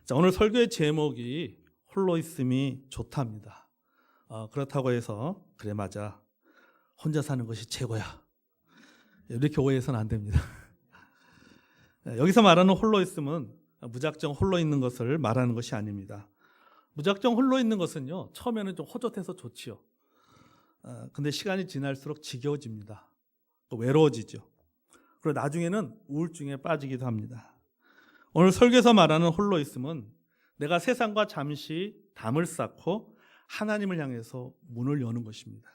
자, 오늘 설교의 제목이 홀로 있음이 좋답니다. 그렇다고 해서 그래 맞아, 혼자 사는 것이 최고야, 이렇게 오해해서는 안 됩니다. 여기서 말하는 홀로 있음은 무작정 홀로 있는 것을 말하는 것이 아닙니다. 무작정 홀로 있는 것은요, 처음에는 좀 호젓해서 좋지요. 근데 시간이 지날수록 지겨워집니다. 또 외로워지죠. 그리고 나중에는 우울증에 빠지기도 합니다. 오늘 설교에서 말하는 홀로 있음은 내가 세상과 잠시 담을 쌓고 하나님을 향해서 문을 여는 것입니다.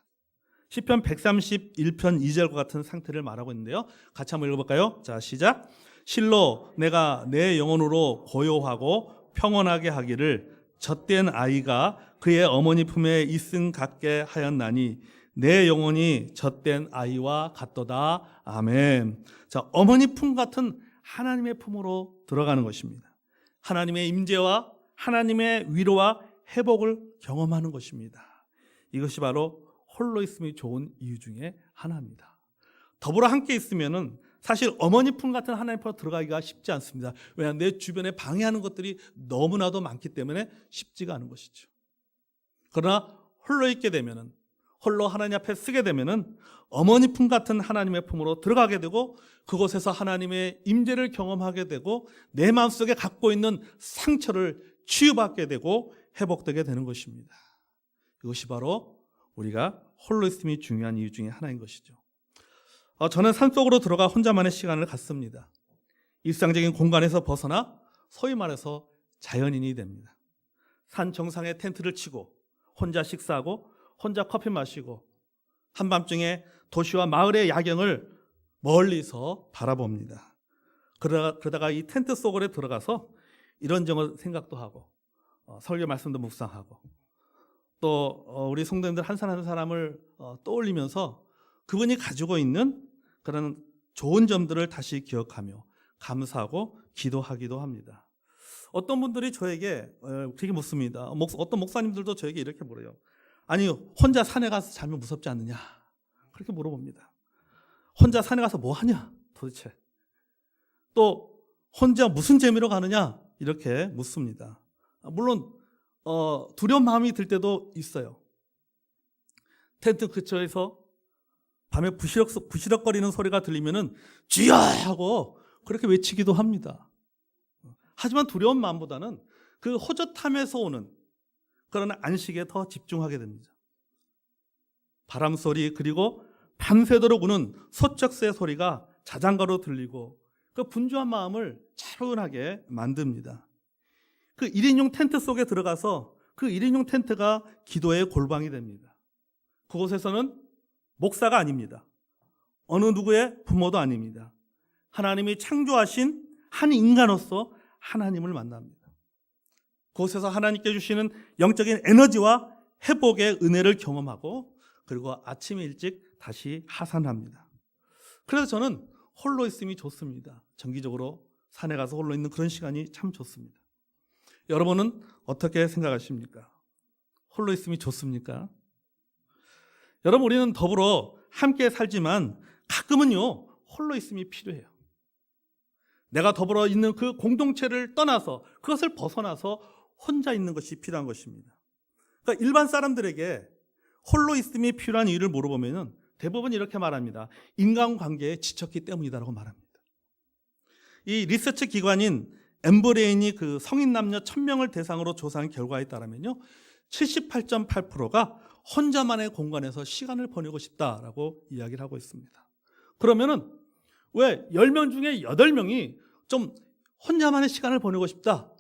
시편 131편 2절과 같은 상태를 말하고 있는데요. 같이 한번 읽어볼까요? 자, 시작. 실로 내가 내 영혼으로 고요하고 평온하게 하기를 젖된 아이가 그의 어머니 품에 있음 같게 하였나니 내 영혼이 젖된 아이와 같도다. 아멘. 자, 어머니 품 같은 하나님의 품으로 들어가는 것입니다. 하나님의 임재와 하나님의 위로와 회복을 경험하는 것입니다. 이것이 바로 홀로 있음이 좋은 이유 중에 하나입니다. 더불어 함께 있으면은 사실 어머니 품 같은 하나님 품으로 들어가기가 쉽지 않습니다. 왜냐하면 내 주변에 방해하는 것들이 너무나도 많기 때문에 쉽지가 않은 것이죠. 그러나 홀로 있게 되면은, 홀로 하나님 앞에 쓰게 되면은 어머니 품 같은 하나님의 품으로 들어가게 되고 그곳에서 하나님의 임재를 경험하게 되고 내 마음속에 갖고 있는 상처를 치유받게 되고 회복되게 되는 것입니다. 이것이 바로 우리가 홀로 있음이 중요한 이유 중에 하나인 것이죠. 저는 산속으로 들어가 혼자만의 시간을 갖습니다. 일상적인 공간에서 벗어나 소위 말해서 자연인이 됩니다. 산 정상에 텐트를 치고 혼자 식사하고 혼자 커피 마시고 한밤중에 도시와 마을의 야경을 멀리서 바라봅니다. 그러다가 이 텐트 속으로 들어가서 이런저런 생각도 하고 설교 말씀도 묵상하고 또 우리 성도님들 한 사람 한 사람을 떠올리면서 그분이 가지고 있는 그런 좋은 점들을 다시 기억하며 감사하고 기도하기도 합니다. 어떤 분들이 저에게 되게 묻습니다. 어떤 목사님들도 저에게 이렇게 물어요. 아니, 혼자 산에 가서 자면 무섭지 않느냐? 그렇게 물어봅니다. 혼자 산에 가서 뭐 하냐? 도대체. 또 혼자 무슨 재미로 가느냐? 이렇게 묻습니다. 물론 두려운 마음이 들 때도 있어요. 텐트 근처에서 밤에 부시럭거리는 소리가 들리면은 주여 하고 그렇게 외치기도 합니다. 하지만 두려운 마음보다는 그 호젓함에서 오는 그런 안식에 더 집중하게 됩니다. 바람 소리, 그리고 밤새도록 우는 소쩍새 소리가 자장가로 들리고 그 분주한 마음을 차분하게 만듭니다. 그 1인용 텐트 속에 들어가서 그 1인용 텐트가 기도의 골방이 됩니다. 그곳에서는 목사가 아닙니다. 어느 누구의 부모도 아닙니다. 하나님이 창조하신 한 인간으로서 하나님을 만납니다. 그곳에서 하나님께 주시는 영적인 에너지와 회복의 은혜를 경험하고 그리고 아침에 일찍 다시 하산합니다. 그래서 저는 홀로 있음이 좋습니다. 정기적으로 산에 가서 홀로 있는 그런 시간이 참 좋습니다. 여러분은 어떻게 생각하십니까? 홀로 있음이 좋습니까? 여러분, 우리는 더불어 함께 살지만 가끔은요, 홀로 있음이 필요해요. 내가 더불어 있는 그 공동체를 떠나서 그것을 벗어나서 혼자 있는 것이 필요한 것입니다. 그러니까 일반 사람들에게 홀로 있음이 필요한 이유를 물어보면 대부분 이렇게 말합니다. 인간관계에 지쳤기 때문이다라고 말합니다. 이 리서치 기관인 엠브레인이 그 성인 남녀 1000명을 대상으로 조사한 결과에 따르면요, 78.8%가 혼자만의 공간에서 시간을 보내고 싶다라고 이야기를 하고 있습니다. 그러면은 왜 10명 중에 8명이 좀 혼자만의 시간을 보내고 싶다,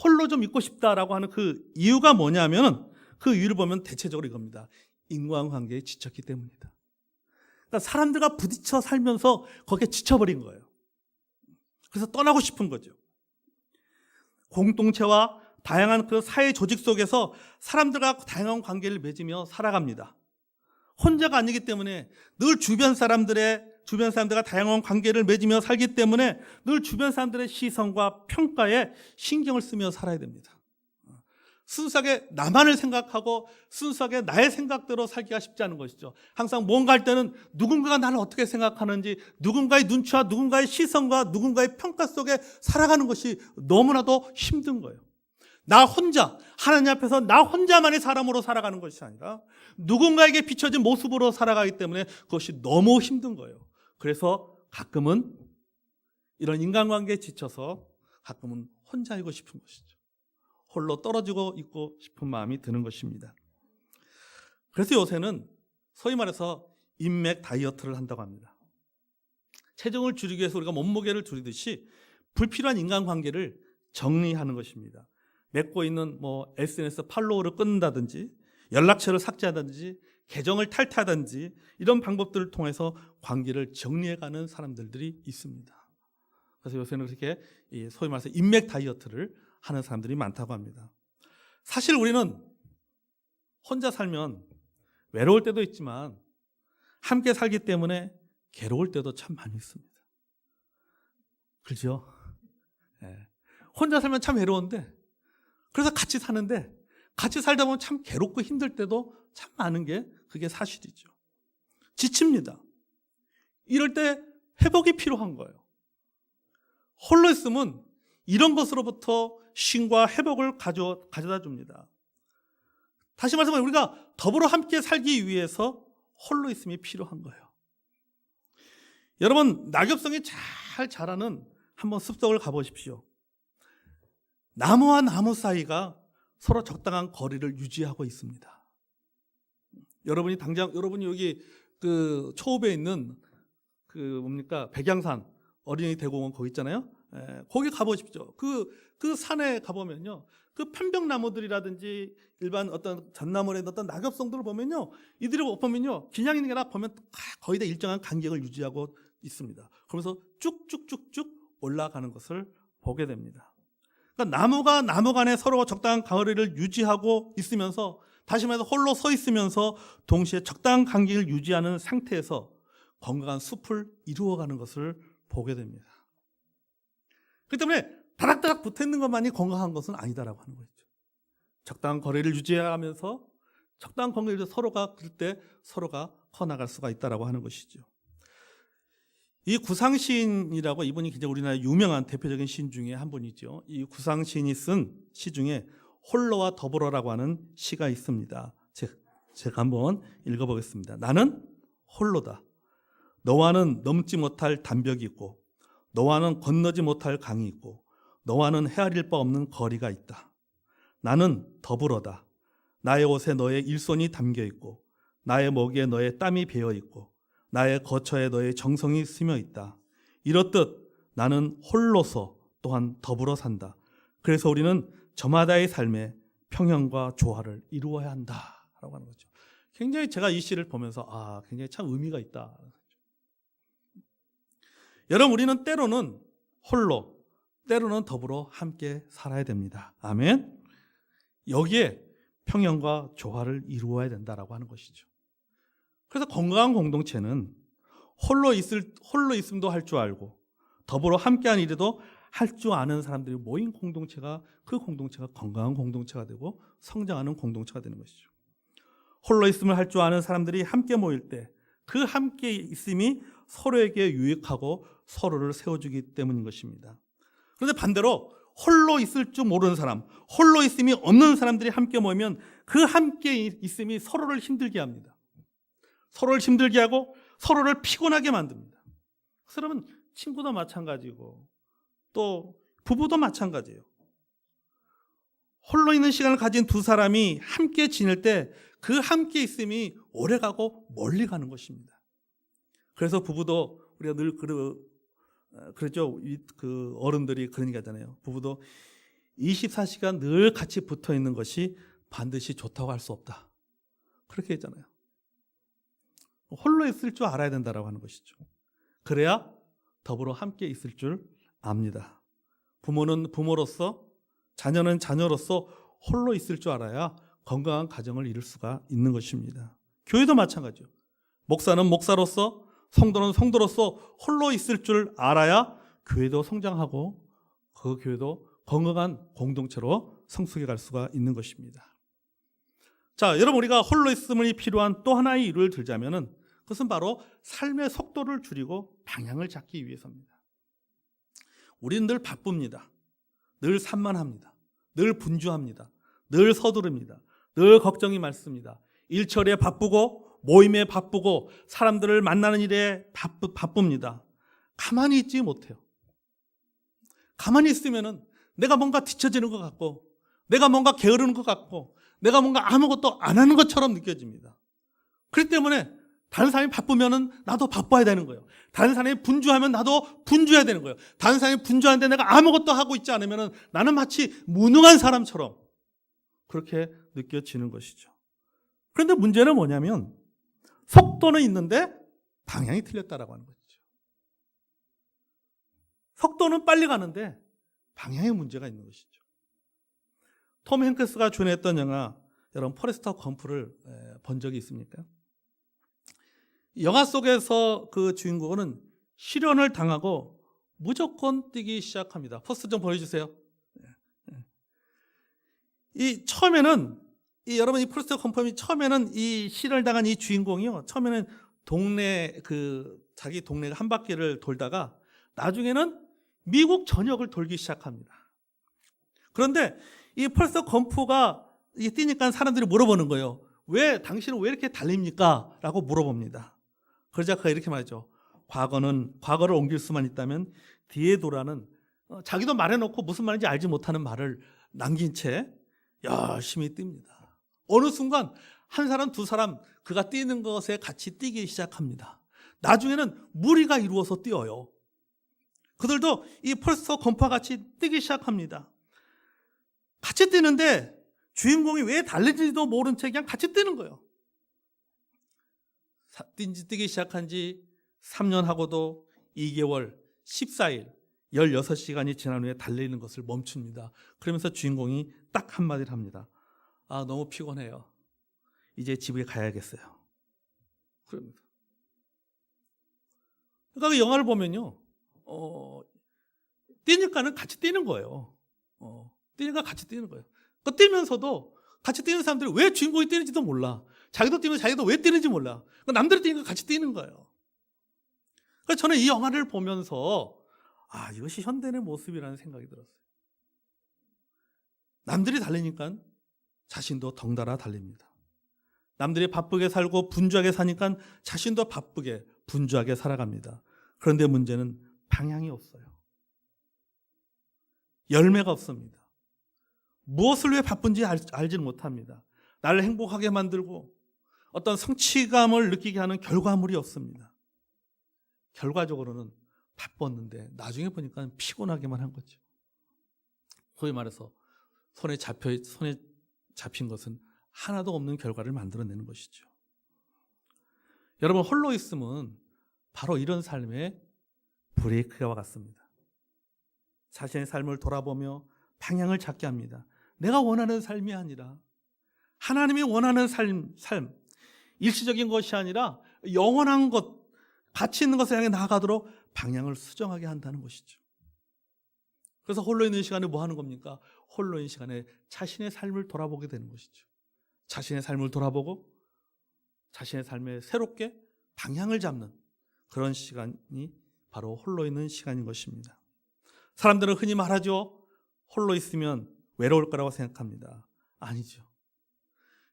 홀로 좀 있고 싶다라고 하는 그 이유가 뭐냐면은 그 이유를 보면 대체적으로 이겁니다. 인간관계에 지쳤기 때문이다. 그러니까 사람들과 부딪혀 살면서 거기에 지쳐버린 거예요. 그래서 떠나고 싶은 거죠. 공동체와 다양한 그 사회 조직 속에서 사람들과 다양한 관계를 맺으며 살아갑니다. 혼자가 아니기 때문에 늘 주변 사람들과 다양한 관계를 맺으며 살기 때문에 늘 주변 사람들의 시선과 평가에 신경을 쓰며 살아야 됩니다. 순수하게 나만을 생각하고 순수하게 나의 생각대로 살기가 쉽지 않은 것이죠. 항상 뭔가 할 때는 누군가가 나를 어떻게 생각하는지, 누군가의 눈치와 누군가의 시선과 누군가의 평가 속에 살아가는 것이 너무나도 힘든 거예요. 나 혼자, 하나님 앞에서 나 혼자만의 사람으로 살아가는 것이 아니라 누군가에게 비춰진 모습으로 살아가기 때문에 그것이 너무 힘든 거예요. 그래서 가끔은 이런 인간관계에 지쳐서 가끔은 혼자이고 싶은 것이죠. 홀로 떨어지고 있고 싶은 마음이 드는 것입니다. 그래서 요새는 소위 말해서 인맥 다이어트를 한다고 합니다. 체중을 줄이기 위해서 우리가 몸무게를 줄이듯이 불필요한 인간관계를 정리하는 것입니다. 맺고 있는 SNS 팔로우를 끊는다든지 연락처를 삭제하든지 계정을 탈퇴하든지 이런 방법들을 통해서 관계를 정리해가는 사람들이 있습니다. 그래서 요새는 그렇게 소위 말해서 인맥 다이어트를 하는 사람들이 많다고 합니다. 사실 우리는 혼자 살면 외로울 때도 있지만 함께 살기 때문에 괴로울 때도 참 많이 있습니다. 그렇죠? 네. 혼자 살면 참 외로운데 그래서 같이 사는데 같이 살다 보면 참 괴롭고 힘들 때도 참 많은 게 그게 사실이죠. 지칩니다. 이럴 때 회복이 필요한 거예요. 홀로 있으면 이런 것으로부터 쉼과 회복을 가져다 줍니다. 다시 말해서 우리가 더불어 함께 살기 위해서 홀로 있음이 필요한 거예요. 여러분, 낙엽성이 잘 자라는 한번 숲속을 가보십시오. 나무와 나무 사이가 서로 적당한 거리를 유지하고 있습니다. 여러분이 여기 그 초읍에 있는 백양산 어린이 대공원 거기 있잖아요. 거기 가보십시오. 그 산에 가보면요, 그 편백나무들이라든지 일반 어떤 잣나무에 어떤 낙엽성들을 보면요, 이들을 보면요, 그냥 있는 게 아니라 보면 거의 다 일정한 간격을 유지하고 있습니다. 그러면서 쭉쭉쭉쭉 올라가는 것을 보게 됩니다. 그러니까 나무가 나무 간에 서로 적당한 거리를 유지하고 있으면서, 다시 말해서 홀로 서 있으면서 동시에 적당한 간격을 유지하는 상태에서 건강한 숲을 이루어가는 것을 보게 됩니다. 그렇기 때문에 다닥다닥 붙어있는 것만이 건강한 것은 아니다라고 하는 거죠. 적당한 거리를 유지하면서 적당한 거리를 서로가 그럴 때 서로가 커나갈 수가 있다라고 하는 것이죠. 이 구상시인이라고, 이분이 굉장히 우리나라의 유명한 대표적인 시인 중에 한 분이죠. 이 구상시인이 쓴 시 중에 홀로와 더불어라고 하는 시가 있습니다. 제가 한번 읽어보겠습니다. 나는 홀로다. 너와는 넘지 못할 담벽이 있고 너와는 건너지 못할 강이 있고 너와는 헤아릴 바 없는 거리가 있다. 나는 더불어다. 나의 옷에 너의 일손이 담겨 있고 나의 목에 너의 땀이 배어 있고 나의 거처에 너의 정성이 스며 있다. 이렇듯 나는 홀로서 또한 더불어 산다. 그래서 우리는 저마다의 삶에 평형과 조화를 이루어야 한다라고 하는 거죠. 굉장히 제가 이 시를 보면서 굉장히 참 의미가 있다. 여러분, 우리는 때로는 홀로, 때로는 더불어 함께 살아야 됩니다. 아멘. 여기에 평형과 조화를 이루어야 된다라고 하는 것이죠. 그래서 건강한 공동체는 홀로 있음도 할 줄 알고 더불어 함께한 일에도 할 줄 아는 사람들이 모인 공동체가, 그 공동체가 건강한 공동체가 되고 성장하는 공동체가 되는 것이죠. 홀로 있음을 할 줄 아는 사람들이 함께 모일 때 그 함께 있음이 서로에게 유익하고 서로를 세워주기 때문인 것입니다. 그런데 반대로 홀로 있을 줄 모르는 사람, 홀로 있음이 없는 사람들이 함께 모이면 그 함께 있음이 서로를 힘들게 합니다. 서로를 힘들게 하고 서로를 피곤하게 만듭니다. 그러면 친구도 마찬가지고 또 부부도 마찬가지예요. 홀로 있는 시간을 가진 두 사람이 함께 지낼 때 그 함께 있음이 오래가고 멀리 가는 것입니다. 그래서 부부도 우리가 늘 그러죠. 그 어른들이 그런 얘기 하잖아요. 부부도 24시간 늘 같이 붙어 있는 것이 반드시 좋다고 할 수 없다. 그렇게 했잖아요. 홀로 있을 줄 알아야 된다라고 하는 것이죠. 그래야 더불어 함께 있을 줄 압니다. 부모는 부모로서, 자녀는 자녀로서 홀로 있을 줄 알아야 건강한 가정을 이룰 수가 있는 것입니다. 교회도 마찬가지죠. 목사는 목사로서, 성도는 성도로서 홀로 있을 줄 알아야 교회도 성장하고 그 교회도 건강한 공동체로 성숙해 갈 수가 있는 것입니다. 자, 여러분, 우리가 홀로 있음이 필요한 또 하나의 이유를 들자면은 그것은 바로 삶의 속도를 줄이고 방향을 잡기 위해서입니다. 우리는 늘 바쁩니다. 늘 산만합니다. 늘 분주합니다. 늘 서두릅니다. 늘 걱정이 많습니다. 일처리에 바쁘고 모임에 바쁘고 사람들을 만나는 일에 바쁩니다. 가만히 있지 못해요. 가만히 있으면은 내가 뭔가 뒤처지는 것 같고 내가 뭔가 게으르는 것 같고 내가 뭔가 아무것도 안 하는 것처럼 느껴집니다. 그렇기 때문에 다른 사람이 바쁘면은 나도 바빠야 되는 거예요. 다른 사람이 분주하면 나도 분주해야 되는 거예요. 다른 사람이 분주한데 내가 아무것도 하고 있지 않으면은 나는 마치 무능한 사람처럼 그렇게 느껴지는 것이죠. 그런데 문제는 뭐냐면 속도는 있는데 방향이 틀렸다라고 하는 거죠. 속도는 빨리 가는데 방향에 문제가 있는 것이죠. 톰 행크스가 주연했던 영화, 여러분 포레스트 검프를 본 적이 있습니까? 영화 속에서 그 주인공은 실현을 당하고 무조건 뛰기 시작합니다. 포스터 좀 보여주세요. 처음에는 여러분 이 포레스트 검프이 처음에는 이 실현을 당한 이 주인공이요. 처음에는 자기 동네 한 바퀴를 돌다가 나중에는 미국 전역을 돌기 시작합니다. 그런데 이 포레스트 검프가 뛰니까 사람들이 물어보는 거예요. 당신은 왜 이렇게 달립니까? 라고 물어봅니다. 그러자 그가 이렇게 말하죠. 과거를 옮길 수만 있다면 뒤에 돌아는 자기도 말해놓고 무슨 말인지 알지 못하는 말을 남긴 채 열심히 뜁니다. 어느 순간 한 사람 두 사람 그가 뛰는 것에 같이 뛰기 시작합니다. 나중에는 무리가 이루어서 뛰어요. 그들도 이 포레스트 검프와 같이 뛰기 시작합니다. 같이 뛰는데 주인공이 왜 달리는지도 모른 채 그냥 같이 뛰는 거예요. 뛰기 시작한 지 3년 하고도 2개월, 14일, 16시간이 지난 후에 달리는 것을 멈춥니다. 그러면서 주인공이 딱 한마디를 합니다. 너무 피곤해요. 이제 집에 가야겠어요. 그럽니다. 그러니까 그 영화를 보면요. 뛰니까는 같이 뛰는 거예요. 뛰니까 같이 뛰는 거예요. 뛰면서도 같이 뛰는 사람들이 왜 주인공이 뛰는지도 몰라. 자기도 뛰면 자기도 왜 뛰는지 몰라. 남들이 뛰니까 같이 뛰는 거예요. 그래서 저는 이 영화를 보면서 이것이 현대인의 모습이라는 생각이 들었어요. 남들이 달리니까 자신도 덩달아 달립니다. 남들이 바쁘게 살고 분주하게 사니까 자신도 바쁘게 분주하게 살아갑니다. 그런데 문제는 방향이 없어요. 열매가 없습니다. 무엇을 왜 바쁜지 알지는 못합니다. 나를 행복하게 만들고 어떤 성취감을 느끼게 하는 결과물이 없습니다. 결과적으로는 바빴는데 나중에 보니까 피곤하게만 한 거죠. 소위 말해서 손에 잡힌 것은 하나도 없는 결과를 만들어내는 것이죠. 여러분, 홀로 있음은 바로 이런 삶의 브레이크와 같습니다. 자신의 삶을 돌아보며 방향을 찾게 합니다. 내가 원하는 삶이 아니라 하나님이 원하는 삶, 일시적인 것이 아니라 영원한 것, 가치 있는 것을 향해 나아가도록 방향을 수정하게 한다는 것이죠. 그래서 홀로 있는 시간에 뭐 하는 겁니까? 홀로 있는 시간에 자신의 삶을 돌아보게 되는 것이죠. 자신의 삶을 돌아보고 자신의 삶에 새롭게 방향을 잡는 그런 시간이 바로 홀로 있는 시간인 것입니다. 사람들은 흔히 말하죠. 홀로 있으면 외로울 거라고 생각합니다. 아니죠.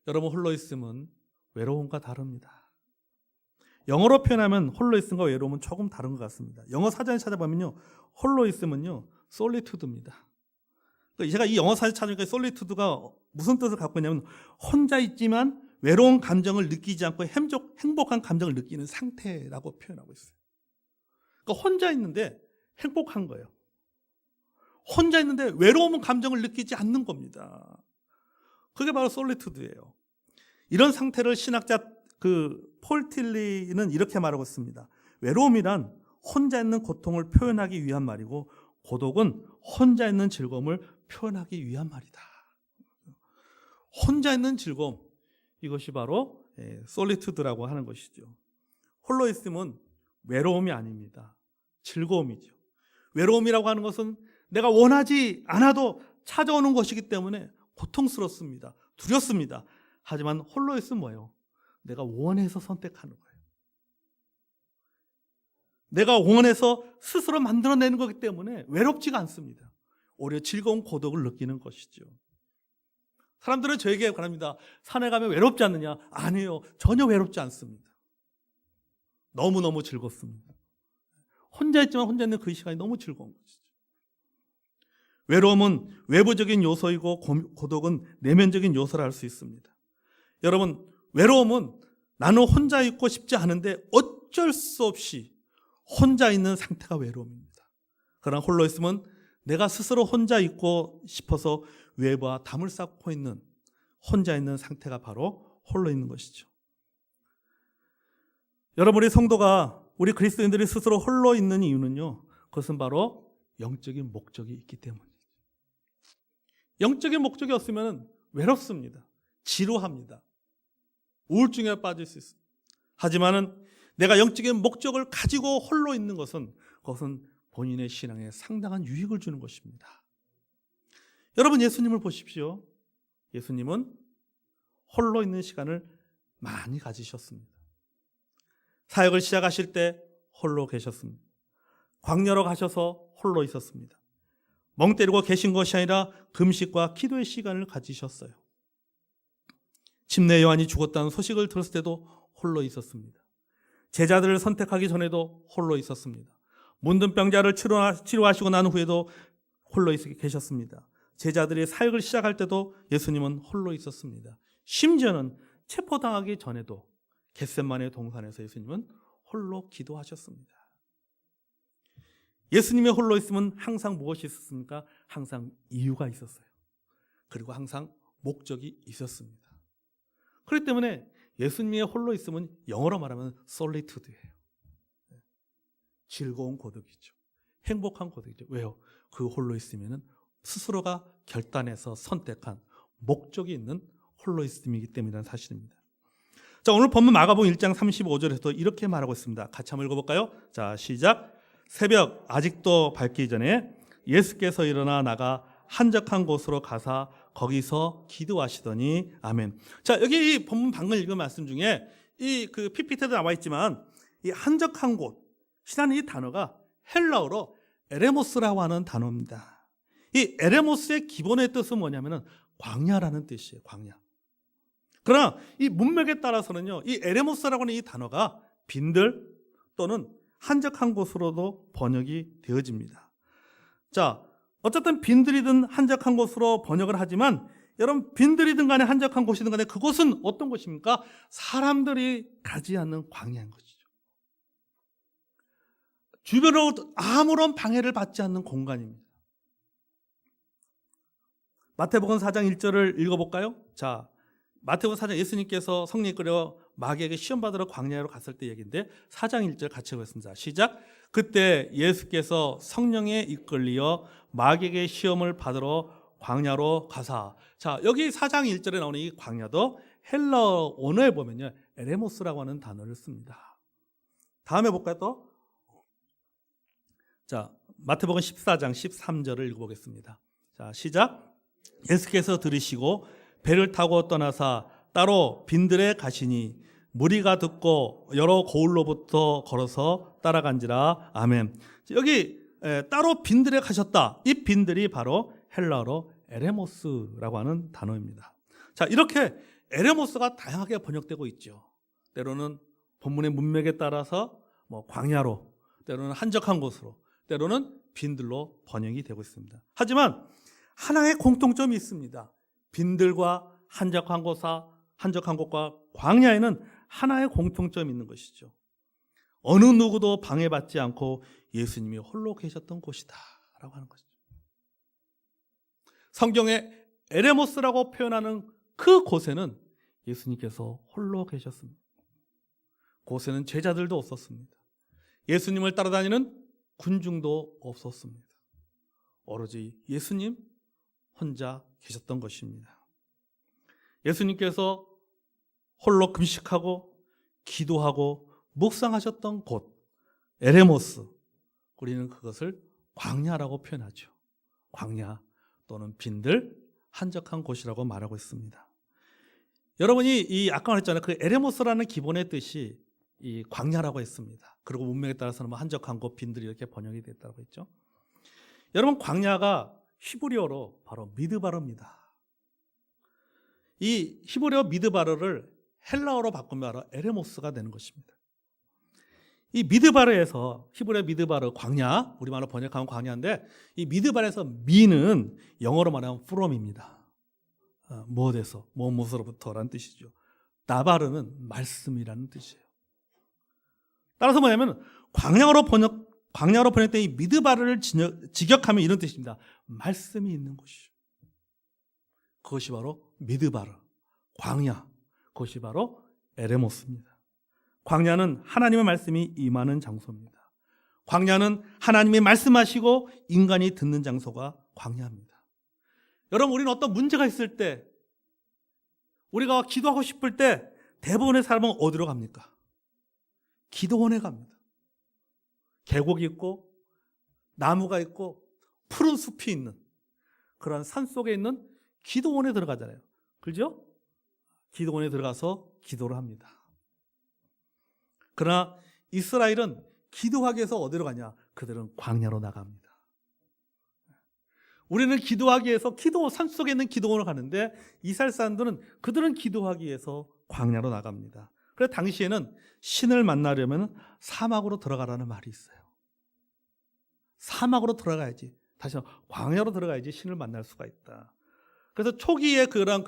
여러분, 홀로 있음은 외로움과 다릅니다. 영어로 표현하면 홀로 있음과 외로움은 조금 다른 것 같습니다. 영어 사전에 찾아보면요, 홀로 있음은요, 솔리투드입니다. 제가 이 영어 사전 찾으니까 솔리투드가 무슨 뜻을 갖고 있냐면 혼자 있지만 외로운 감정을 느끼지 않고 행복한 감정을 느끼는 상태라고 표현하고 있어요. 그러니까 혼자 있는데 행복한 거예요. 혼자 있는데 외로운 감정을 느끼지 않는 겁니다. 그게 바로 솔리투드예요. 이런 상태를 신학자 폴 틸리는 이렇게 말하고 있습니다. 외로움이란 혼자 있는 고통을 표현하기 위한 말이고 고독은 혼자 있는 즐거움을 표현하기 위한 말이다. 혼자 있는 즐거움, 이것이 바로 솔리투드라고 하는 것이죠. 홀로 있음은 외로움이 아닙니다. 즐거움이죠. 외로움이라고 하는 것은 내가 원하지 않아도 찾아오는 것이기 때문에 고통스럽습니다. 두렵습니다. 하지만 홀로 있으면 뭐예요? 내가 원해서 선택하는 거예요. 내가 원해서 스스로 만들어내는 거기 때문에 외롭지가 않습니다. 오히려 즐거운 고독을 느끼는 것이죠. 사람들은 저에게 말합니다. 산에 가면 외롭지 않느냐? 아니에요. 전혀 외롭지 않습니다. 너무너무 즐겁습니다. 혼자 있지만 혼자 있는 그 시간이 너무 즐거운 것이죠. 외로움은 외부적인 요소이고 고독은 내면적인 요소라 할 수 있습니다. 여러분, 외로움은 나는 혼자 있고 싶지 않은데 어쩔 수 없이 혼자 있는 상태가 외로움입니다. 그러나 홀로 있으면 내가 스스로 혼자 있고 싶어서 외부와 담을 쌓고 있는 혼자 있는 상태가 바로 홀로 있는 것이죠. 여러분, 우리 성도가 우리 그리스도인들이 스스로 홀로 있는 이유는요, 그것은 바로 영적인 목적이 있기 때문이죠. 영적인 목적이 없으면 외롭습니다. 지루합니다. 우울증에 빠질 수 있습니다. 하지만은 내가 영적인 목적을 가지고 홀로 있는 것은 그것은 본인의 신앙에 상당한 유익을 주는 것입니다. 여러분, 예수님을 보십시오. 예수님은 홀로 있는 시간을 많이 가지셨습니다. 사역을 시작하실 때 홀로 계셨습니다. 광야로 가셔서 홀로 있었습니다. 멍 때리고 계신 것이 아니라 금식과 기도의 시간을 가지셨어요. 침례 요한이 죽었다는 소식을 들었을 때도 홀로 있었습니다. 제자들을 선택하기 전에도 홀로 있었습니다. 문둥병자를 치료하시고 난 후에도 홀로 계셨습니다. 제자들이 사역을 시작할 때도 예수님은 홀로 있었습니다. 심지어는 체포당하기 전에도 겟세마네 동산에서 예수님은 홀로 기도하셨습니다. 예수님의 홀로 있으면 항상 무엇이 있었습니까? 항상 이유가 있었어요. 그리고 항상 목적이 있었습니다. 그렇기 때문에 예수님의 홀로 있으면 영어로 말하면 솔리투드예요. 즐거운 고독이죠. 행복한 고독이죠. 왜요? 그 홀로 있으면 스스로가 결단해서 선택한 목적이 있는 홀로 있음이기 때문이라는 사실입니다. 자, 오늘 본문 마가복음 1장 35절에서도 이렇게 말하고 있습니다. 같이 한번 읽어볼까요? 자, 시작. 새벽 아직도 밝기 전에 예수께서 일어나 나가 한적한 곳으로 가사 거기서 기도하시더니 아멘. 자, 여기 이 본문 방금 읽은 말씀 중에 이 그 PPT에도 나와 있지만 이 한적한 곳이라는 이 단어가 헬라어로 에레모스라고 하는 단어입니다. 이 에레모스의 기본의 뜻은 뭐냐면은 광야라는 뜻이에요. 광야. 그러나 이 문맥에 따라서는요, 이 에레모스라고 하는 이 단어가 빈들 또는 한적한 곳으로도 번역이 되어집니다. 자, 어쨌든 빈들이든 한적한 곳으로 번역을 하지만 여러분, 빈들이든 간에 한적한 곳이든 간에 그곳은 어떤 곳입니까? 사람들이 가지 않는 광야인 것이죠. 주변으로 아무런 방해를 받지 않는 공간입니다. 마태복음 4장 1절을 읽어볼까요? 자, 마태복음 4장 예수님께서 성령 이끌어 마귀에게 시험 받으러 광야로 갔을 때 얘기인데 4장 1절 같이 읽겠습니다. 시작. 그때 예수께서 성령에 이끌리어 마귀에게 시험을 받으러 광야로 가사. 자, 여기 4장 1절에 나오는 이 광야도 헬라어 언어에 보면요, 에레모스라고 하는 단어를 씁니다. 다음에 볼까요 또? 자, 마태복음 14장 13절을 읽어보겠습니다. 자, 시작. 예수께서 들으시고 배를 타고 떠나사 따로 빈들에 가시니 무리가 듣고 여러 고을로부터 걸어서 따라간지라. 아멘. 여기 따로 빈들에 가셨다. 이 빈들이 바로 헬라어로 에레모스라고 하는 단어입니다. 자, 이렇게 에레모스가 다양하게 번역되고 있죠. 때로는 본문의 문맥에 따라서 광야로, 때로는 한적한 곳으로, 때로는 빈들로 번역이 되고 있습니다. 하지만 하나의 공통점이 있습니다. 빈들과 한적한 곳과 광야에는 하나의 공통점이 있는 것이죠. 어느 누구도 방해받지 않고 예수님이 홀로 계셨던 곳이다 라고 하는 것이죠. 성경에 에레모스라고 표현하는 그 곳에는 예수님께서 홀로 계셨습니다. 곳에는 제자들도 없었습니다. 예수님을 따라다니는 군중도 없었습니다. 오로지 예수님 혼자 계셨던 것입니다. 예수님께서 홀로 금식하고 기도하고 묵상하셨던 곳 에레모스, 우리는 그것을 광야라고 표현하죠. 광야 또는 빈들, 한적한 곳이라고 말하고 있습니다. 여러분이 이 아까 말했잖아요. 그 에레모스라는 기본의 뜻이 이 광야라고 했습니다. 그리고 문맥에 따라서는 한적한 곳, 빈들 이렇게 번역이 됐다고 했죠. 여러분, 광야가 히브리어로 바로 미드바르입니다. 이 히브리어 미드바르를 헬라어로 바꾸면 바로 에레모스가 되는 것입니다. 이 미드바르에서 히브리어 미드바르 광야, 우리말로 번역하면 광야인데 이 미드바르에서 미는 영어로 말하면 from입니다. 무엇에서, 무엇으로부터라는 뜻이죠. 나바르는 말씀이라는 뜻이에요. 따라서 뭐냐면 광야로 번역된 이 미드바르를 직역하면 이런 뜻입니다. 말씀이 있는 곳이죠. 그것이 바로 미드바르, 광야, 그것이 바로 에레모스입니다. 광야는 하나님의 말씀이 임하는 장소입니다. 광야는 하나님이 말씀하시고 인간이 듣는 장소가 광야입니다. 여러분, 우리는 어떤 문제가 있을 때, 우리가 기도하고 싶을 때 대부분의 사람은 어디로 갑니까? 기도원에 갑니다. 계곡이 있고 나무가 있고 푸른 숲이 있는 그런 산 속에 있는 기도원에 들어가잖아요. 그렇죠? 기도원에 들어가서 기도를 합니다. 그러나 이스라엘은 기도하기 위해서 어디로 가냐? 그들은 광야로 나갑니다. 우리는 기도하기 위해서 산속에 있는 기도원을 가는데 이스라엘 사람들은 그들은 기도하기 위해서 광야로 나갑니다. 그래서 당시에는 신을 만나려면 사막으로 들어가라는 말이 있어요. 사막으로 들어가야지, 다시 광야로 들어가야지 신을 만날 수가 있다. 그래서 초기에 그런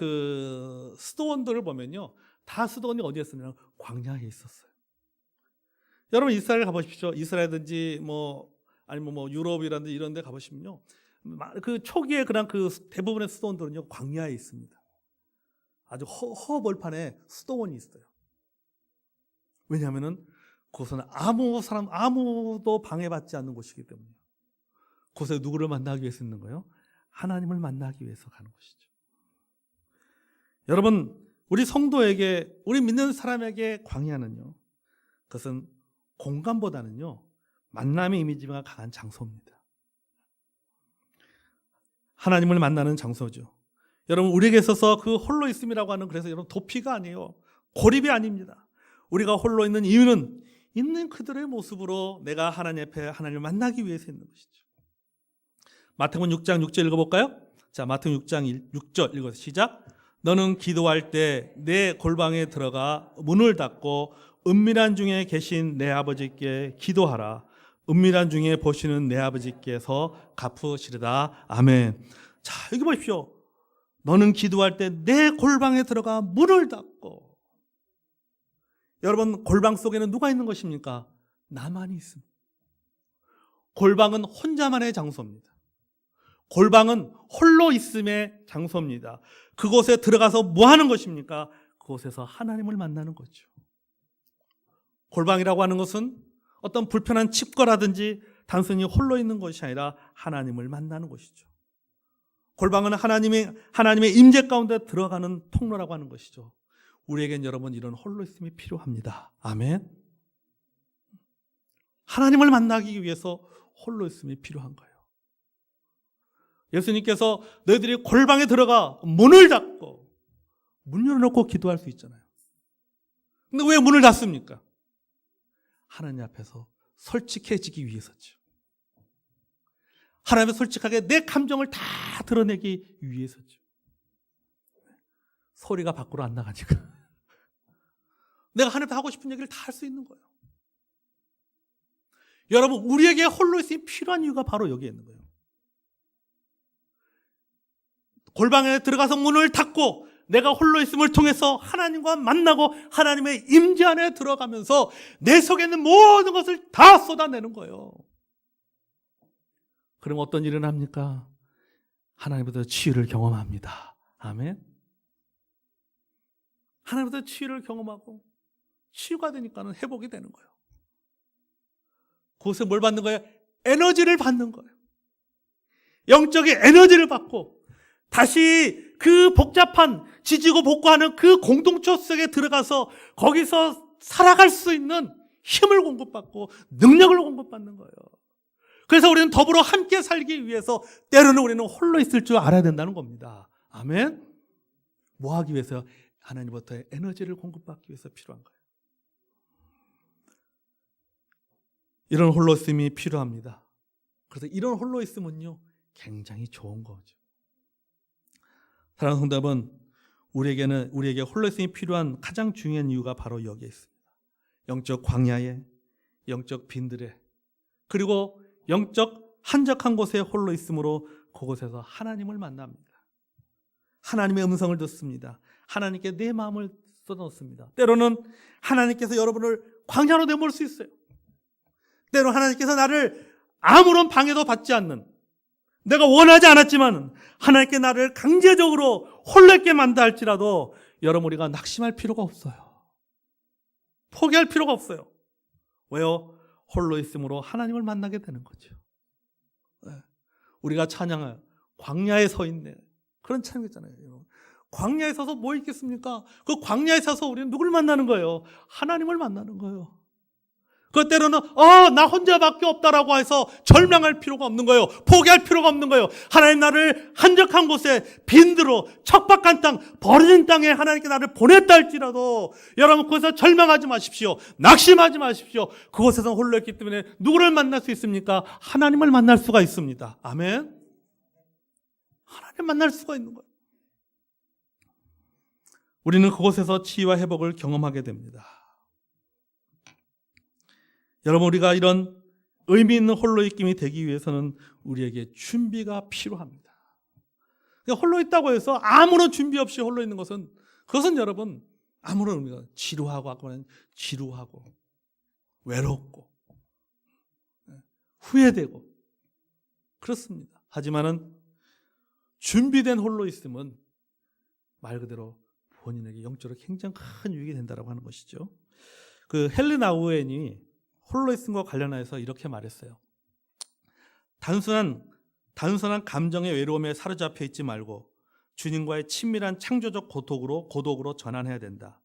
수도원들을 보면요, 다 수도원이 어디에 있었냐면 광야에 있었어요. 여러분 이스라엘 가보십시오. 이스라엘든지 아니면 유럽이라든지 이런 데 가보시면요, 그 초기에 대부분의 수도원들은요 광야에 있습니다. 아주 허벌판에 수도원이 있어요. 왜냐하면은 그것은 아무도 방해받지 않는 곳이기 때문에. 그곳에 누구를 만나기 위해서 있는 거예요? 하나님을 만나기 위해서 가는 것이죠. 여러분, 우리 성도에게, 우리 믿는 사람에게 광야는요, 그것은 공간보다는요 만남의 이미지가 강한 장소입니다. 하나님을 만나는 장소죠. 여러분, 우리에게 있어서 그 홀로 있음이라고 하는, 그래서 여러분 도피가 아니에요. 고립이 아닙니다. 우리가 홀로 있는 이유는 있는 그들의 모습으로 내가 하나님 앞에 하나님을 만나기 위해서 있는 것이죠. 마태복음 6장 6절 읽어볼까요? 자, 마태복음 6장 6절 읽어서 시작. 너는 기도할 때 내 골방에 들어가 문을 닫고 은밀한 중에 계신 내 아버지께 기도하라. 은밀한 중에 보시는 내 아버지께서 갚으시리다. 아멘. 자, 여기 보십시오. 너는 기도할 때 내 골방에 들어가 문을 닫고. 여러분, 골방 속에는 누가 있는 것입니까? 나만이 있습니다. 골방은 혼자만의 장소입니다. 골방은 홀로 있음의 장소입니다. 그곳에 들어가서 뭐 하는 것입니까? 그곳에서 하나님을 만나는 거죠. 골방이라고 하는 것은 어떤 불편한 칩거라든지 단순히 홀로 있는 것이 아니라 하나님을 만나는 것이죠. 골방은 하나님의 임재 가운데 들어가는 통로라고 하는 것이죠. 우리에겐 여러분 이런 홀로 있음이 필요합니다. 아멘. 하나님을 만나기 위해서 홀로 있음이 필요한 거예요. 예수님께서 너희들이 골방에 들어가 문을 닫고, 문 열어놓고 기도할 수 있잖아요. 근데 왜 문을 닫습니까? 하나님 앞에서 솔직해지기 위해서죠. 하나님 앞에 솔직하게 내 감정을 다 드러내기 위해서죠. 소리가 밖으로 안 나가니까. 내가 하나님 앞에 하고 싶은 얘기를 다 할 수 있는 거예요. 여러분, 우리에게 홀로 있음이 필요한 이유가 바로 여기에 있는 거예요. 골방에 들어가서 문을 닫고 내가 홀로 있음을 통해서 하나님과 만나고 하나님의 임재 안에 들어가면서 내 속에 있는 모든 것을 다 쏟아내는 거예요. 그럼 어떤 일이 납니까? 하나님부터 치유를 경험합니다. 아멘. 하나님부터 치유를 경험하고 치유가 되니까는 회복이 되는 거예요. 그곳에 뭘 받는 거예요? 에너지를 받는 거예요. 영적인 에너지를 받고 다시 그 복잡한 지지고 볶고하는 그 공동체 속에 들어가서 거기서 살아갈 수 있는 힘을 공급받고 능력을 공급받는 거예요. 그래서 우리는 더불어 함께 살기 위해서 때로는 우리는 홀로 있을 줄 알아야 된다는 겁니다. 아멘. 뭐 하기 위해서? 하나님부터의 에너지를 공급받기 위해서 필요한 거예요. 이런 홀로 있음이 필요합니다. 그래서 이런 홀로 있음은요, 굉장히 좋은 거죠. 사랑하는 성도분, 우리에게 홀로있음이 필요한 가장 중요한 이유가 바로 여기에 있습니다. 영적 광야에, 영적 빈들에, 그리고 영적 한적한 곳에 홀로 있으므로 그곳에서 하나님을 만납니다. 하나님의 음성을 듣습니다. 하나님께 내 마음을 쏟아놓습니다. 때로는 하나님께서 여러분을 광야로 내몰 수 있어요. 때로 하나님께서 나를 아무런 방해도 받지 않는, 내가 원하지 않았지만 하나님께 나를 강제적으로 홀로 있게 만다 할지라도 여러분, 우리가 낙심할 필요가 없어요. 포기할 필요가 없어요. 왜요? 홀로 있음으로 하나님을 만나게 되는 거죠. 우리가 찬양할 광야에 서 있네, 그런 찬양이잖아요. 광야에 서서 뭐 있겠습니까? 그 광야에 서서 우리는 누굴 만나는 거예요? 하나님을 만나는 거예요. 그 때로는 나 혼자밖에 없다라고 해서 절망할 필요가 없는 거예요. 포기할 필요가 없는 거예요. 하나님 나를 한적한 곳에, 빈들로 척박한 땅, 버려진 땅에 하나님께 나를 보냈다 할지라도 여러분, 그곳에서 절망하지 마십시오. 낙심하지 마십시오. 그곳에서 홀로 있기 때문에 누구를 만날 수 있습니까? 하나님을 만날 수가 있습니다. 아멘. 하나님 만날 수가 있는 거예요. 우리는 그곳에서 치유와 회복을 경험하게 됩니다. 여러분, 우리가 이런 의미 있는 홀로 있김이 되기 위해서는 우리에게 준비가 필요합니다. 홀로 있다고 해서 아무런 준비 없이 홀로 있는 것은, 그것은 여러분 아무런 의미가, 지루하고 외롭고 후회되고 그렇습니다. 하지만은 준비된 홀로 있음은 말 그대로 본인에게 영적으로 굉장히 큰 유익이 된다고 하는 것이죠. 그 헨리 나우엔이 홀로 있음과 관련해서 이렇게 말했어요. 단순한 감정의 외로움에 사로잡혀 있지 말고 주님과의 친밀한 창조적 고독으로 전환해야 된다.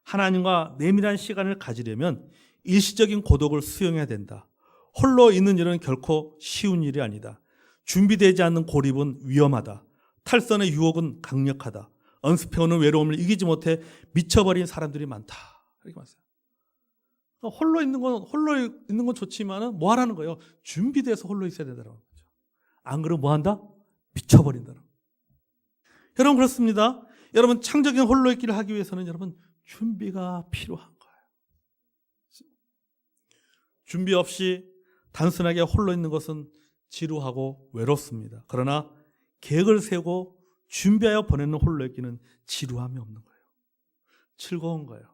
하나님과 내밀한 시간을 가지려면 일시적인 고독을 수용해야 된다. 홀로 있는 일은 결코 쉬운 일이 아니다. 준비되지 않는 고립은 위험하다. 탈선의 유혹은 강력하다. 언습해오는 외로움을 이기지 못해 미쳐버린 사람들이 많다. 이렇게 말했어요. 홀로 있는 건 좋지만은 뭐 하라는 거예요? 준비돼서 홀로 있어야 된다는 거죠. 안 그러면 뭐 한다? 미쳐버린다는 거예요. 여러분, 그렇습니다. 여러분, 창조적인 홀로 있기를 하기 위해서는 여러분 준비가 필요한 거예요. 준비 없이 단순하게 홀로 있는 것은 지루하고 외롭습니다. 그러나 계획을 세우고 준비하여 보내는 홀로 있기는 지루함이 없는 거예요. 즐거운 거예요.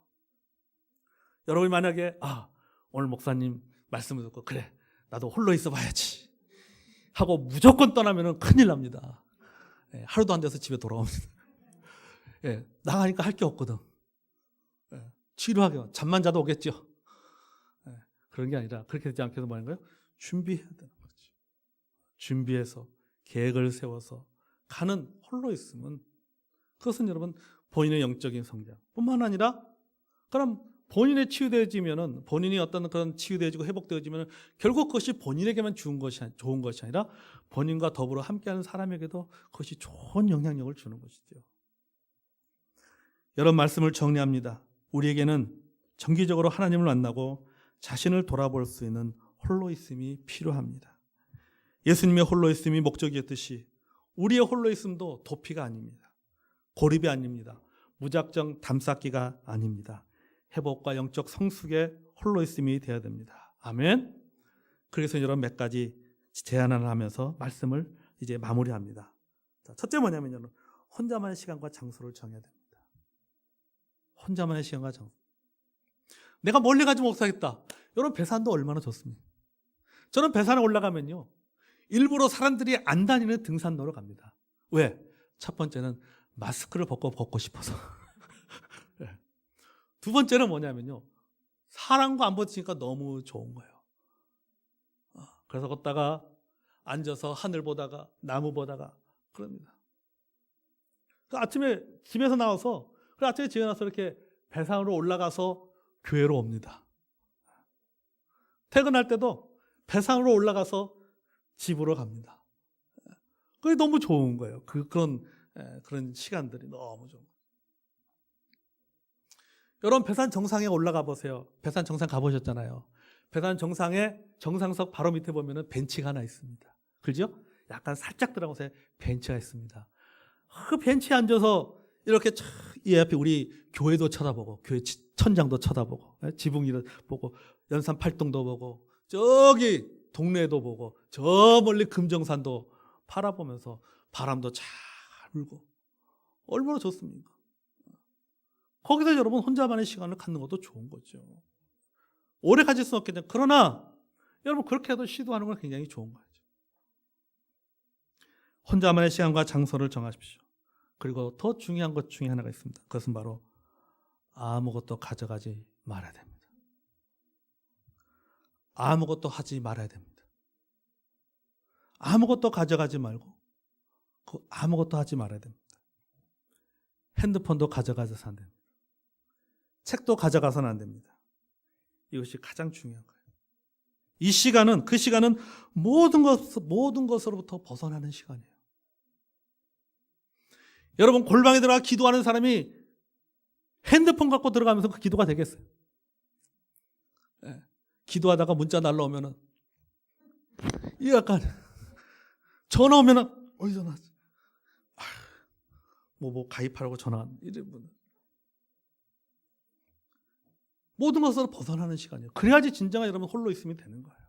여러분이 만약에 오늘 목사님 말씀을 듣고 그래, 나도 홀로 있어 봐야지 하고 무조건 떠나면 큰일 납니다. 하루도 안 돼서 집에 돌아옵니다. 나가니까 할 게 없거든. 지루하게 잠만 자도 오겠죠. 그런 게 아니라, 그렇게 되지 않게 해서 뭐 하는 거예요? 준비해야 되는 거죠. 준비해서 계획을 세워서 가는 홀로 있으면 그것은 여러분 본인의 영적인 성장 뿐만 아니라, 그럼 본인의 치유되어지면은, 본인이 어떤 그런 치유되어지고 회복되어지면은 결국 그것이 본인에게만 좋은 것이 아니라 본인과 더불어 함께하는 사람에게도 그것이 좋은 영향력을 주는 것이죠. 여러분, 말씀을 정리합니다. 우리에게는 정기적으로 하나님을 만나고 자신을 돌아볼 수 있는 홀로 있음이 필요합니다. 예수님의 홀로 있음이 목적이었듯이 우리의 홀로 있음도 도피가 아닙니다. 고립이 아닙니다. 무작정 담쌓기가 아닙니다. 회복과 영적 성숙의 홀로 있음이 되어야 됩니다. 아멘. 그래서 여러분 몇 가지 제안을 하면서 말씀을 이제 마무리합니다. 첫째 뭐냐면요, 혼자만의 시간과 장소를 정해야 됩니다. 혼자만의 시간과 장소. 내가 멀리 가지 못하겠다. 여러분, 배산도 얼마나 좋습니까? 저는 배산에 올라가면요, 일부러 사람들이 안 다니는 등산로로 갑니다. 왜? 첫 번째는 마스크를 벗고 싶어서. 두 번째는 뭐냐면요, 사람과 안 부딪히니까 너무 좋은 거예요. 그래서 걷다가 앉아서 하늘 보다가 나무 보다가 그럽니다. 아침에 집에서 나와서, 아침에 집에 나와서 이렇게 배산으로 올라가서 교회로 옵니다. 퇴근할 때도 배산으로 올라가서 집으로 갑니다. 그게 너무 좋은 거예요. 그런 시간들이 너무 좋은 거예요. 여러분, 배산 정상에 올라가 보세요. 배산 정상 가보셨잖아요. 배산 정상에 정상석 바로 밑에 보면은 벤치가 하나 있습니다. 그죠? 약간 살짝 들어가서 벤치가 있습니다. 그 벤치에 앉아서 이렇게 이 앞에 우리 교회도 쳐다보고 교회 천장도 쳐다보고 지붕이도 보고 연산 팔동도 보고 저기 동네도 보고 저 멀리 금정산도 바라보면서 바람도 잘 불고 얼마나 좋습니까? 거기서 여러분 혼자만의 시간을 갖는 것도 좋은 거죠. 오래 가질 수는 없겠죠. 그러나 여러분 그렇게 해도 시도하는 건 굉장히 좋은 거죠. 혼자만의 시간과 장소를 정하십시오. 그리고 더 중요한 것 중에 하나가 있습니다. 그것은 바로 아무것도 가져가지 말아야 됩니다. 아무것도 하지 말아야 됩니다. 아무것도 가져가지 말고 아무것도 하지 말아야 됩니다. 핸드폰도 가져가서는 안 됩니다. 책도 가져가서는 안 됩니다. 이것이 가장 중요한 거예요. 이 시간은 그 시간은 모든 것으로부터 벗어나는 시간이에요. 여러분 골방에 들어가 기도하는 사람이 핸드폰 갖고 들어가면서 그 기도가 되겠어요? 네. 기도하다가 문자 날라오면은 이 약간 전화 오면은 어디서 나왔지? 뭐 가입하라고 전화 이런 분. 모든 것으로 벗어나는 시간이에요. 그래야지 진정한 여러분 홀로 있으면 되는 거예요.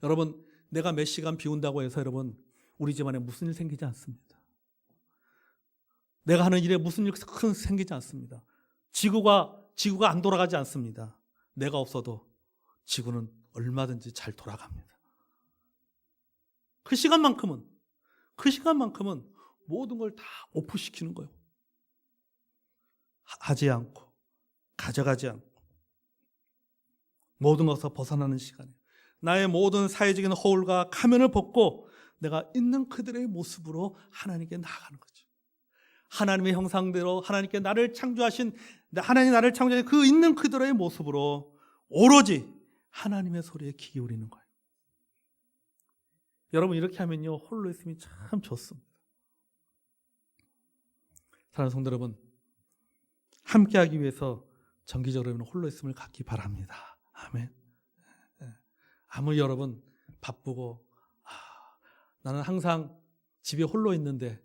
여러분 내가 몇 시간 비운다고 해서 여러분 우리 집안에 무슨 일 생기지 않습니다. 내가 하는 일에 무슨 일 큰 생기지 않습니다. 지구가 안 돌아가지 않습니다. 내가 없어도 지구는 얼마든지 잘 돌아갑니다. 그 시간만큼은 모든 걸 다 오프시키는 거예요. 하지 않고 가져가지 않고 모든 것에서 벗어나는 시간이에요. 나의 모든 사회적인 허울과 가면을 벗고 내가 있는 그들의 모습으로 하나님께 나아가는 거죠. 하나님의 형상대로 하나님께 나를 창조하신 그 있는 그들의 모습으로 오로지 하나님의 소리에 귀 기울이는 거예요. 여러분 이렇게 하면요 홀로 있으면 참 좋습니다. 사랑하는 성도 여러분, 함께하기 위해서 정기적으로 홀로 있음을 갖기 바랍니다. 아멘. 아무리 여러분 바쁘고 나는 항상 집에 홀로 있는데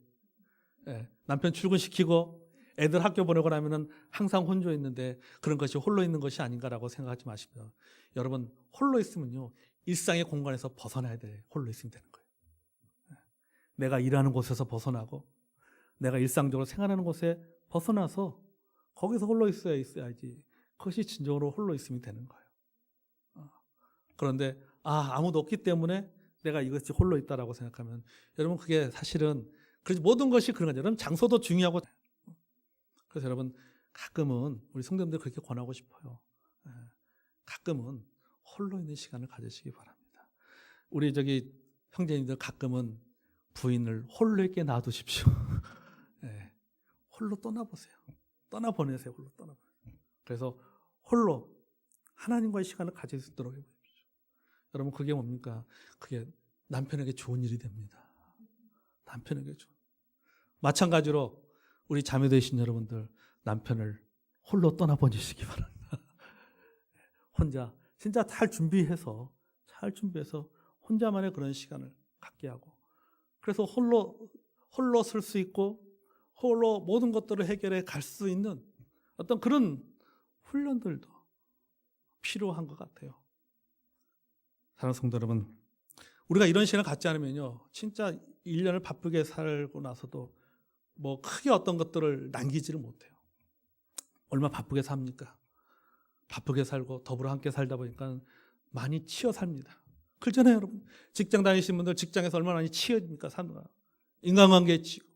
남편 출근시키고 애들 학교 보내고 나면은 항상 혼자 있는데 그런 것이 홀로 있는 것이 아닌가라고 생각하지 마시고요. 여러분 홀로 있으면요 일상의 공간에서 벗어나야 돼. 홀로 있으면 되는 거예요. 내가 일하는 곳에서 벗어나고 내가 일상적으로 생활하는 곳에 벗어나서 거기서 홀로 있어야지. 그것이 진정으로 홀로 있으면 되는 거예요. 그런데 아무도 없기 때문에 내가 이것이 홀로 있다라고 생각하면 여러분 그게 사실은 모든 것이 그런 거죠. 여러분 장소도 중요하고 그래서 여러분 가끔은 우리 성도님들 그렇게 권하고 싶어요. 가끔은 홀로 있는 시간을 가지시기 바랍니다. 우리 형제님들 가끔은 부인을 홀로 있게 놔두십시오. 홀로 떠나보세요. 떠나보내세요. 홀로 떠나보세요. 그래서 홀로 하나님과의 시간을 가질 수 있도록 해보십시오. 여러분 그게 뭡니까? 그게 남편에게 좋은 일이 됩니다. 남편에게 좋은. 마찬가지로 우리 자매 되신 여러분들 남편을 홀로 떠나보내시기 바랍니다. 혼자 진짜 잘 준비해서 혼자만의 그런 시간을 갖게 하고 그래서 홀로 쓸 수 있고 홀로 모든 것들을 해결해 갈 수 있는 어떤 그런 훈련들도 필요한 것 같아요. 사랑하는 성도 여러분, 우리가 이런 시간을 갖지 않으면요 진짜 1년을 바쁘게 살고 나서도 뭐 크게 어떤 것들을 남기지를 못해요. 얼마나 바쁘게 삽니까? 바쁘게 살고 더불어 함께 살다 보니까 많이 치여 삽니다. 그렇잖아요 여러분. 직장 다니시는 분들 직장에서 얼마나 많이 치여집니까? 사느라 인간관계에 치고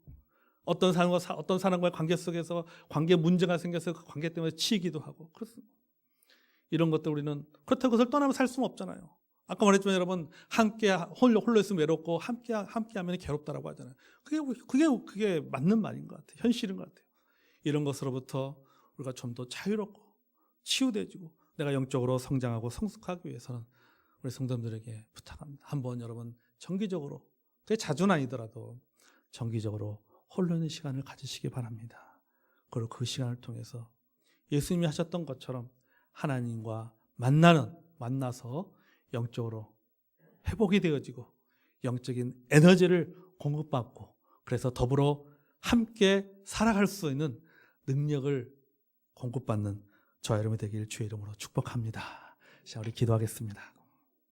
어떤 사람과의 관계 속에서 관계 문제가 생겨서 그 관계 때문에 치이기도 하고 그렇습니다. 이런 것들 우리는 그렇다고 그것을 떠나면 살 수는 없잖아요. 아까 말했지만 여러분 함께 홀로 있으면 외롭고 함께하면 괴롭다라고 하잖아요. 그게 맞는 말인 것 같아요. 현실인 것 같아요. 이런 것으로부터 우리가 좀 더 자유롭고 치유되지고 내가 영적으로 성장하고 성숙하기 위해서는 우리 성도님들에게 부탁합니다. 한번 여러분 정기적으로 그게 자주는 아니더라도 정기적으로 홀로 있는 시간을 가지시기 바랍니다. 그리고 그 시간을 통해서 예수님이 하셨던 것처럼 하나님과 만나서 영적으로 회복이 되어지고 영적인 에너지를 공급받고 그래서 더불어 함께 살아갈 수 있는 능력을 공급받는 저와 여러분이 되길 주의 이름으로 축복합니다. 자, 우리 기도하겠습니다.